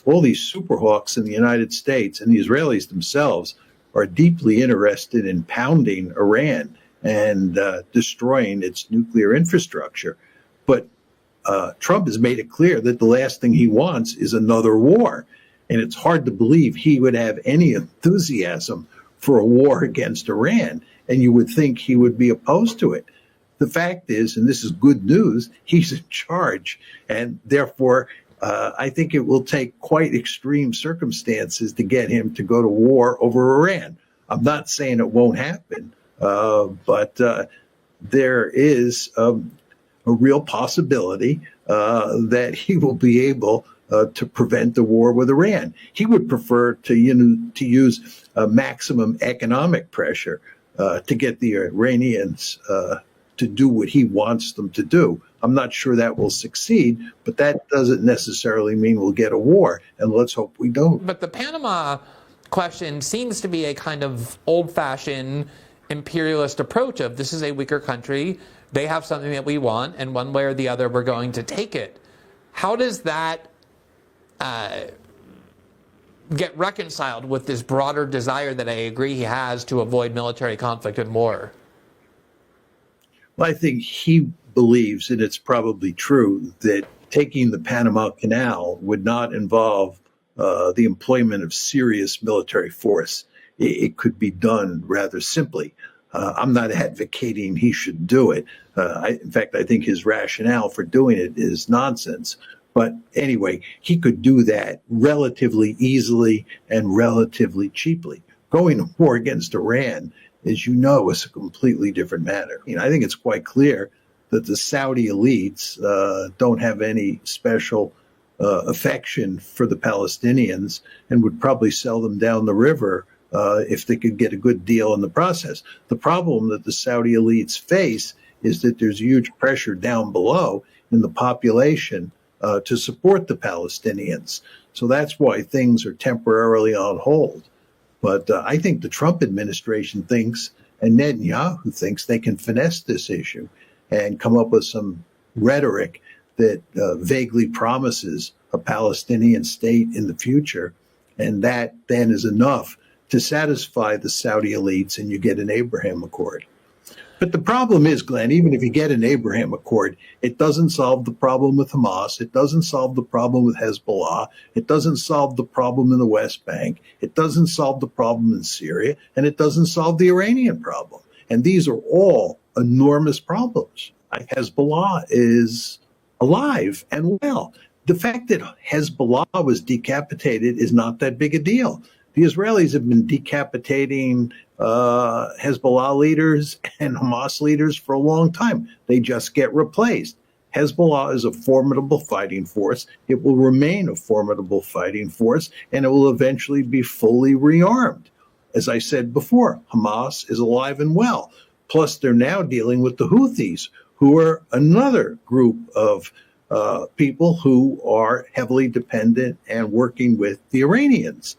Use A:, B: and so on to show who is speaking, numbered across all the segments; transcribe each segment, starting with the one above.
A: all these superhawks in the United States and the Israelis themselves are deeply interested in pounding Iran and destroying its nuclear infrastructure. But Trump has made it clear that the last thing he wants is another war. And it's hard to believe he would have any enthusiasm for a war against Iran. And you would think he would be opposed to it. The fact is, and this is good news, he's in charge. And therefore, I think it will take quite extreme circumstances to get him to go to war over Iran. I'm not saying it won't happen, but there is a real possibility that he will be able to prevent the war with Iran. He would prefer to use maximum economic pressure to get the Iranians to do what he wants them to do. I'm not sure that will succeed, but that doesn't necessarily mean we'll get a war, and let's hope we don't.
B: But the Panama question seems to be a kind of old-fashioned imperialist approach of this is a weaker country, they have something that we want, and one way or the other we're going to take it. How does that get reconciled with this broader desire that I agree he has to avoid military conflict and war?
A: Well, I think he believes, and it's probably true, that taking the Panama Canal would not involve the employment of serious military force. It could be done rather simply. I'm not advocating he should do it. In fact, I think his rationale for doing it is nonsense. But anyway, he could do that relatively easily and relatively cheaply. Going to war against Iran, as you know, is a completely different matter. I think it's quite clear that the Saudi elites don't have any special affection for the Palestinians and would probably sell them down the river if they could get a good deal in the process. The problem that the Saudi elites face is that there's huge pressure down below in the population to support the Palestinians. So that's why things are temporarily on hold. But I think the Trump administration thinks, and Netanyahu thinks, they can finesse this issue and come up with some rhetoric that vaguely promises a Palestinian state in the future. And that then is enough to satisfy the Saudi elites, and you get an Abraham Accord. But the problem is, Glenn, even if you get an Abraham Accord, it doesn't solve the problem with Hamas. It doesn't solve the problem with Hezbollah. It doesn't solve the problem in the West Bank. It doesn't solve the problem in Syria. And it doesn't solve the Iranian problem. And these are all enormous problems. Hezbollah is alive and well. The fact that Hezbollah was decapitated is not that big a deal. The Israelis have been decapitating Hezbollah leaders and Hamas leaders for a long time. They just get replaced. Hezbollah is a formidable fighting force. It will remain a formidable fighting force, and it will eventually be fully rearmed. As I said before, Hamas is alive and well. Plus, they're now dealing with the Houthis, who are another group of people who are heavily dependent and working with the Iranians.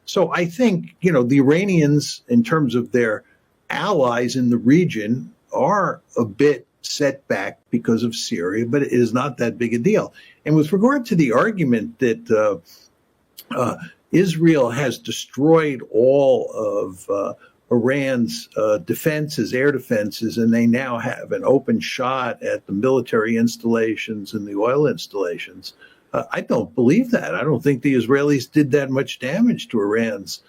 A: So I think, the Iranians, in terms of their allies in the region, are a bit set back because of Syria, but it is not that big a deal. And with regard to the argument that Israel has destroyed all of Iran's defenses, air defenses, and they now have an open shot at the military installations and the oil installations, I don't believe that. I don't think the Israelis did that much damage to Iran's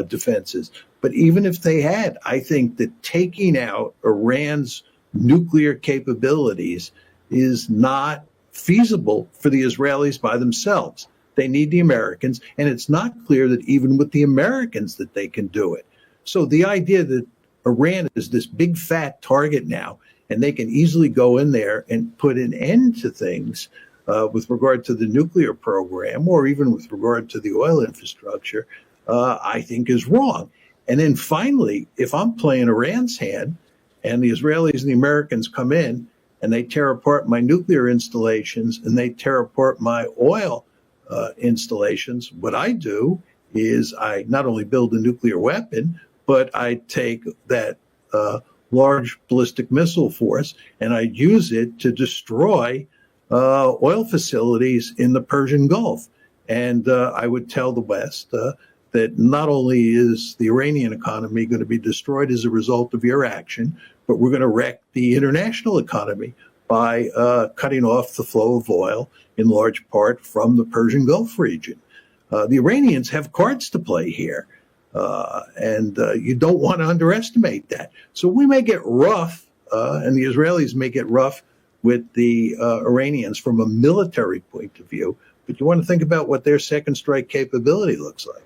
A: defenses. But even if they had, I think that taking out Iran's nuclear capabilities is not feasible for the Israelis by themselves. They need the Americans, and it's not clear that even with the Americans that they can do it. So the idea that Iran is this big fat target now, and they can easily go in there and put an end to things with regard to the nuclear program, or even with regard to the oil infrastructure, I think is wrong. And then finally, if I'm playing Iran's hand and the Israelis and the Americans come in and they tear apart my nuclear installations and they tear apart my oil installations, what I do is I not only build a nuclear weapon, but I take that large ballistic missile force and I use it to destroy oil facilities in the Persian Gulf. And I would tell the West that not only is the Iranian economy going to be destroyed as a result of your action, but we're going to wreck the international economy by cutting off the flow of oil in large part from the Persian Gulf region. The Iranians have cards to play here, and you don't want to underestimate that. So we may get rough, and the Israelis may get rough with the Iranians from a military point of view, but you want to think about what their second strike capability looks like.